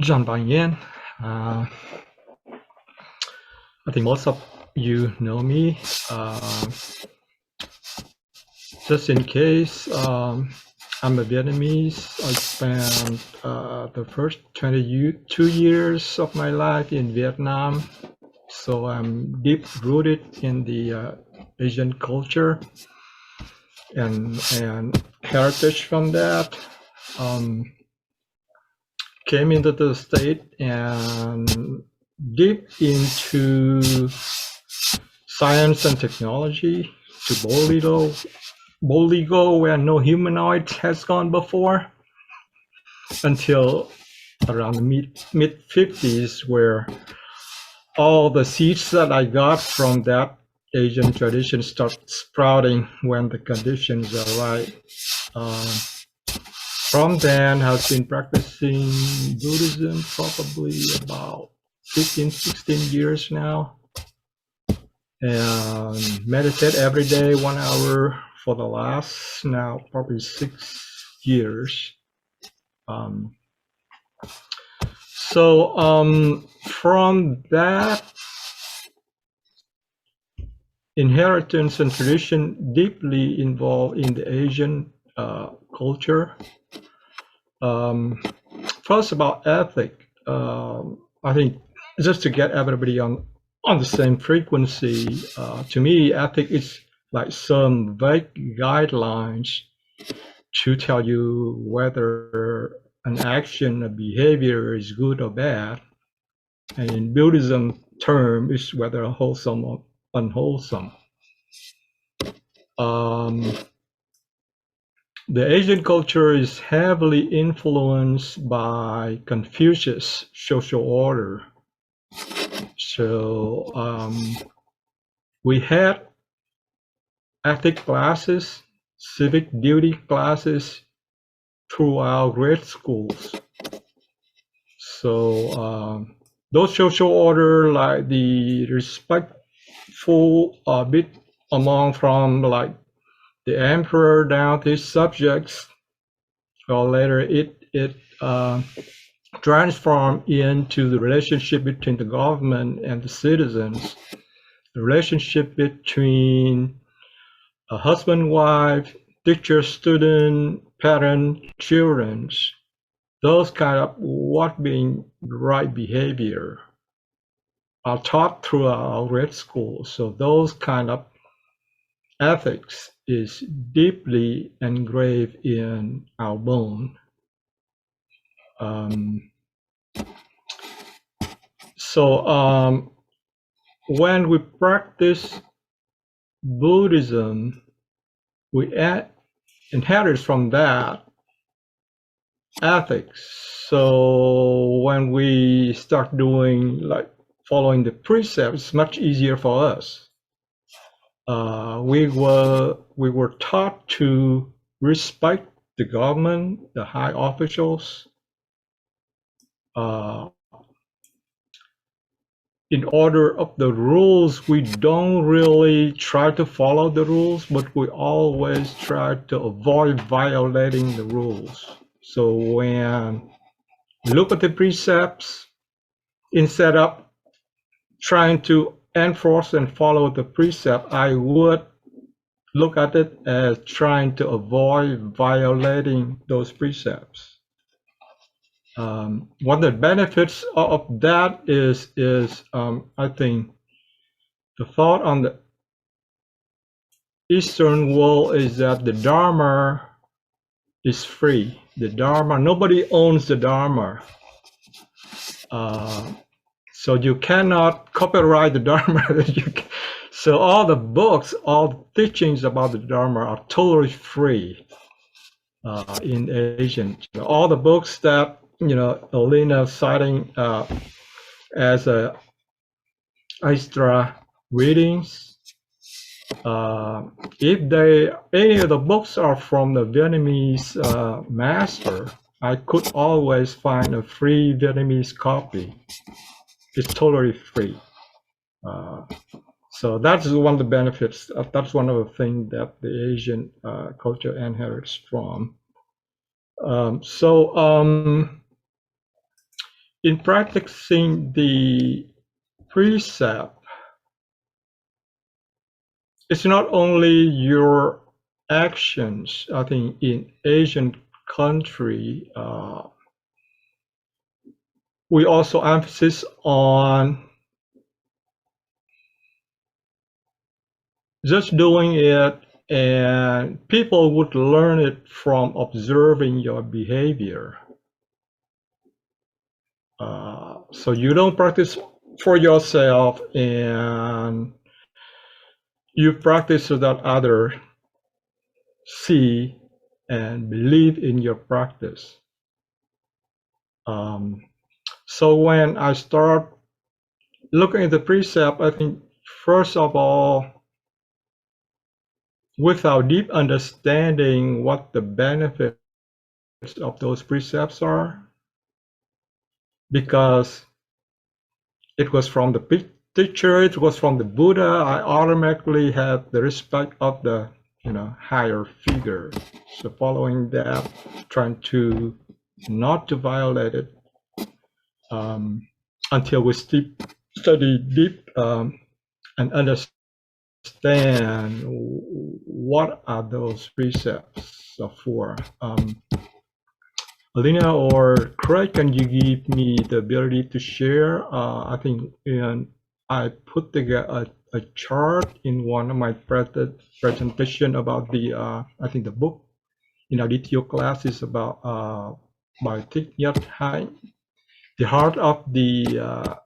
John Bang Yen. I think most of you know me. Just in case, I'm a Vietnamese. I spent the first 22 years of my life in Vietnam. So I'm deep rooted in the Asian culture and heritage from that. Came into the state and deep into science and technology to boldly go where no humanoid has gone before, until around the mid 50s, where all the seeds that I got from that Asian tradition start sprouting when the conditions are right. From then, I've been practicing Buddhism probably about 15, 16 years now, and meditate every day 1 hour for the last now probably 6 years. From that inheritance and tradition deeply involved in the Asian culture. First, about ethic. I think just to get everybody on the same frequency, to me, ethic is like some vague guidelines to tell you whether an action, a behavior is good or bad. And in Buddhism term, is whether wholesome or unwholesome. The Asian culture is heavily influenced by Confucius' social order. So we had ethic classes, civic duty classes throughout grade schools. So those social order, like the respectful bit among from like the emperor down to his subjects, or later it transformed into the relationship between the government and the citizens, the relationship between a husband, wife, teacher, student, parent, children. Those kind of what being right behavior are taught throughout our grade school. So those kind of ethics is deeply engraved in our bone. When we practice Buddhism, we inherit from that ethics. So when we start doing like following the precepts, it's much easier for us. We were taught to respect the government, the high officials. In order of the rules, we don't really try to follow the rules, but we always try to avoid violating the rules. So when you look at the precepts, instead of trying to enforce and follow the precept, I would look at it as trying to avoid violating those precepts. One of the benefits of that is I think the thought on the Eastern world is that the Dharma is free. The Dharma, nobody owns the Dharma. So you cannot copyright the Dharma. So all the books, all the teachings about the Dharma are totally free in Asian. All the books that, Alina citing as extra readings, if any of the books are from the Vietnamese master, I could always find a free Vietnamese copy. It's totally free. So that's one of the benefits. That's one of the things that the Asian culture inherits from. in practicing the precept, it's not only your actions. I think in Asian country, we also emphasize on just doing it, and people would learn it from observing your behavior. So you don't practice for yourself, and you practice so that others see and believe in your practice. So when I start looking at the precept, I think first of all, without deep understanding what the benefits of those precepts are, because it was from the teacher, it was from the Buddha, I automatically have the respect of the higher figure. So following that, trying to not to violate it until we study deep and understand what are those precepts for. Alina or Craig, can you give me the ability to share? I think I put together a chart in one of my presentation about the I think the book in our DTO class is about by Thich Nhat Hanh, the heart of the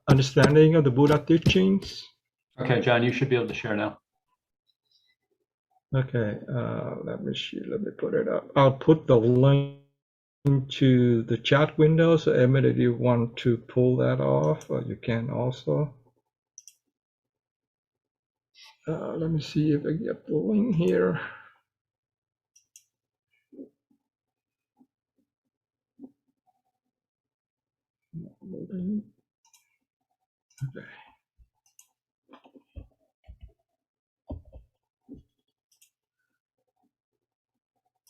understanding of the Buddha teachings. Okay, John, you should be able to share now. Okay, let me see. Let me put it up. I'll put the link into the chat window, so Emmett, if you want to pull that off, you can also. Let me see if I get the link here. Okay.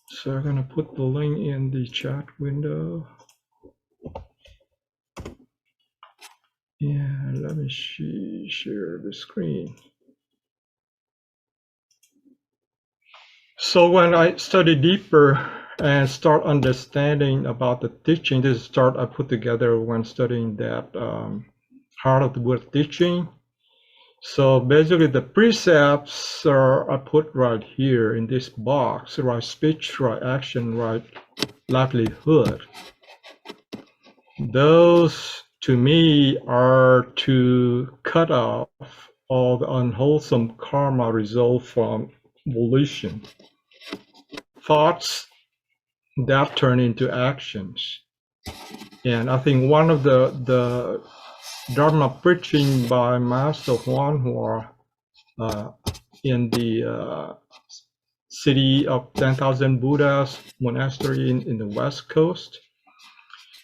So I'm gonna put the link in the chat window. Yeah, let me share the screen. So when I study deeper and start understanding about the teaching, this is chart I put together when studying that heart of the Buddha teaching. So basically the precepts are put right here in this box: right speech, right action, right livelihood. Those to me are to cut off all the unwholesome karma result from volition, thoughts that turn into actions. And I think one of the Dharma preaching by Master Huan Hua in the city of 10,000 Buddhas monastery in the West Coast,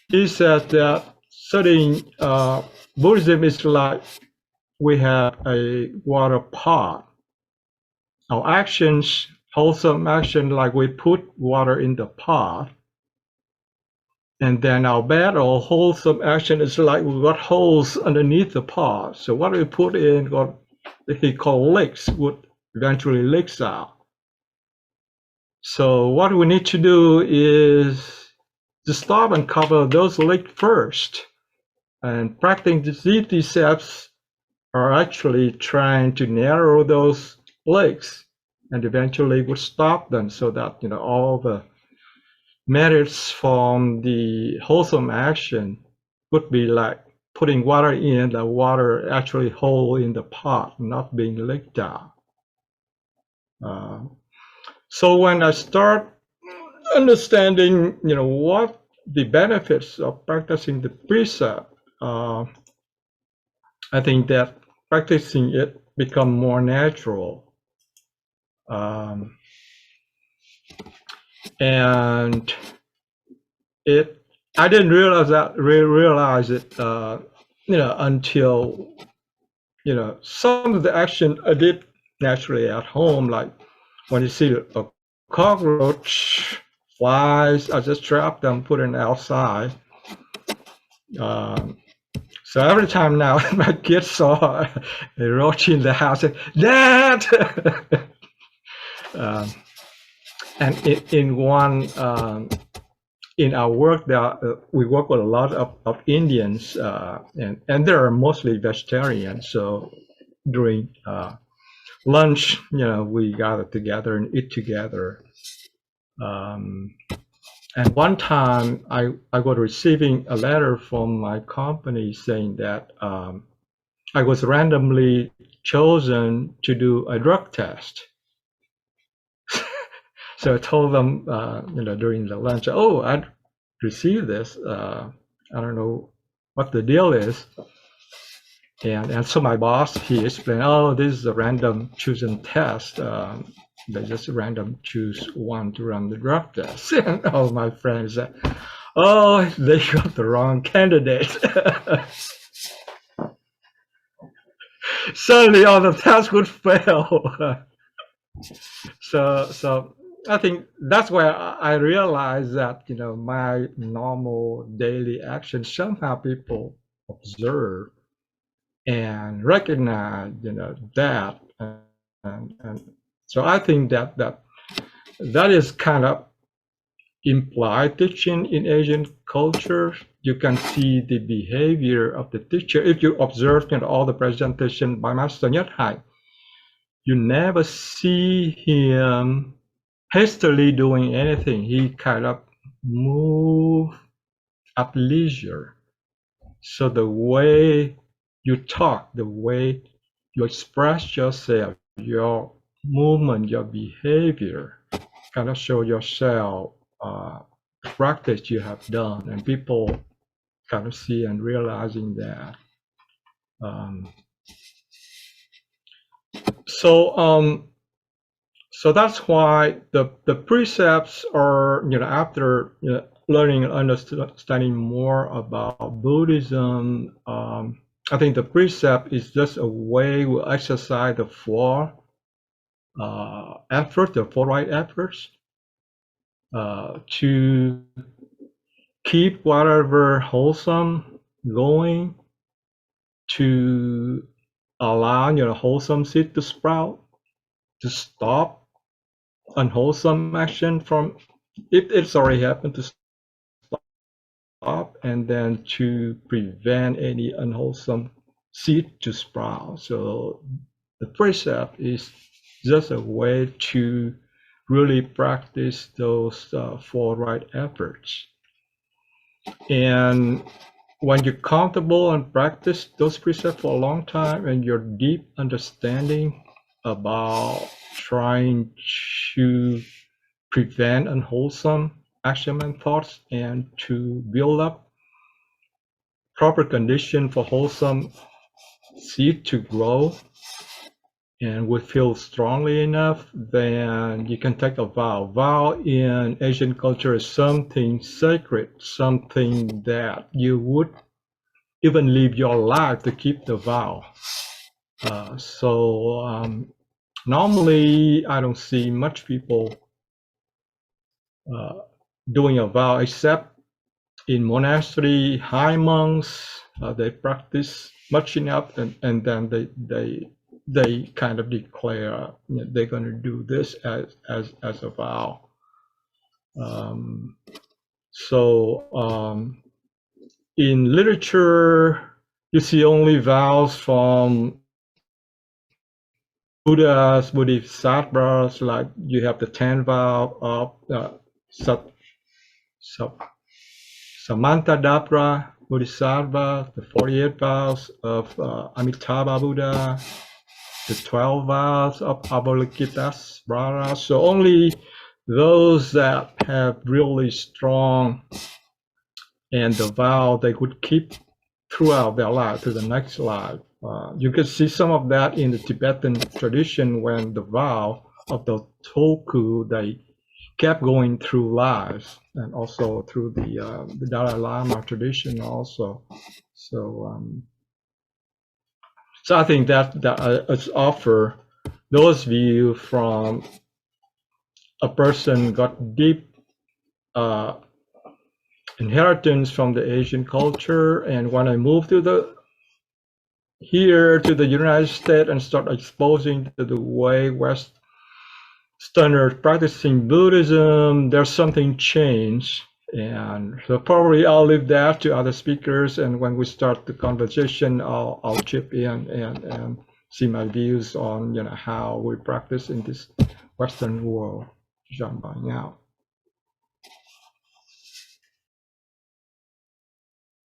he said that studying Buddhism is like we have a water pot. Our actions, wholesome action, like we put water in the pot, and then our bad or wholesome action is like we got holes underneath the pot. So what we put in, what he called leaks, would eventually leaks out. So what we need to do is to stop and cover those leaks first. And practicing the precepts are actually trying to narrow those leaks and eventually would stop them, so that all the merits from the wholesome action would be like putting water in, the water actually whole in the pot, not being leaked out. So when I start understanding, what the benefits of practicing the precept, I think that practicing it become more natural. And I didn't realize it, until, some of the action I did naturally at home, like when you see a cockroach, flies, I just trap them, put it outside. So every time now my kids saw a roach in the house, say, Dad! And in one, in our work, we work with a lot of Indians, and they're mostly vegetarian. So during lunch, we gather together and eat together. And one time I was receiving a letter from my company saying that I was randomly chosen to do a drug test. So I told them, during the lunch, oh, I received this. I don't know what the deal is. And so my boss, he explained, oh, this is a random chosen test. They just random choose one to run the drug test. And all my friends said, oh, they got the wrong candidate. Suddenly all the tests would fail. So I think that's where I realized that, my normal daily actions, somehow people observe and recognize, that. And so I think that is kind of implied teaching in Asian culture. You can see the behavior of the teacher. If you observe, all the presentation by Master Nhất Hạnh, you never see him hastily doing anything. He kind of move at leisure. So the way you talk, the way you express yourself, your movement, your behavior, kind of show yourself practice you have done, and people kind of see and realizing that. So that's why the precepts are, after learning and understanding more about Buddhism, I think the precept is just a way we exercise the four efforts, the four right efforts, to keep whatever wholesome going, to allow wholesome seed to sprout, to stop unwholesome action from, if it's already happened, to stop, and then to prevent any unwholesome seed to sprout. So the precept is just a way to really practice those four right efforts. And when you're comfortable and practice those precepts for a long time, and your deep understanding about trying to prevent unwholesome action and thoughts, and to build up proper condition for wholesome seed to grow, and we feel strongly enough, then you can take a vow. Vow in Asian culture is something sacred, something that you would even live your life to keep the vow. So normally I don't see much people doing a vow, except in monastery, high monks. They practice much enough, and then they kind of declare they're going to do this as a vow. So in literature, you see only vows from Buddhas, Bodhisattvas, like you have the 10 vow of Samantadatta Bodhisattva, the 48 vows of Amitabha Buddha, the 12 vows of Avalokitesvara. So only those that have really strong and the vow they could keep throughout their life to the next life. You can see some of that in the Tibetan tradition, when the vow of the Tulku, they kept going through lives, and also through the Dalai Lama tradition also. So I think that it's offer those views from a person got deep inheritance from the Asian culture. And when I moved to here to the United States and start exposing to the way Westerners practicing Buddhism, there's something changed. And so probably I'll leave that to other speakers. And when we start the conversation, I'll chip in and see my views on how we practice in this Western world. John, bye now.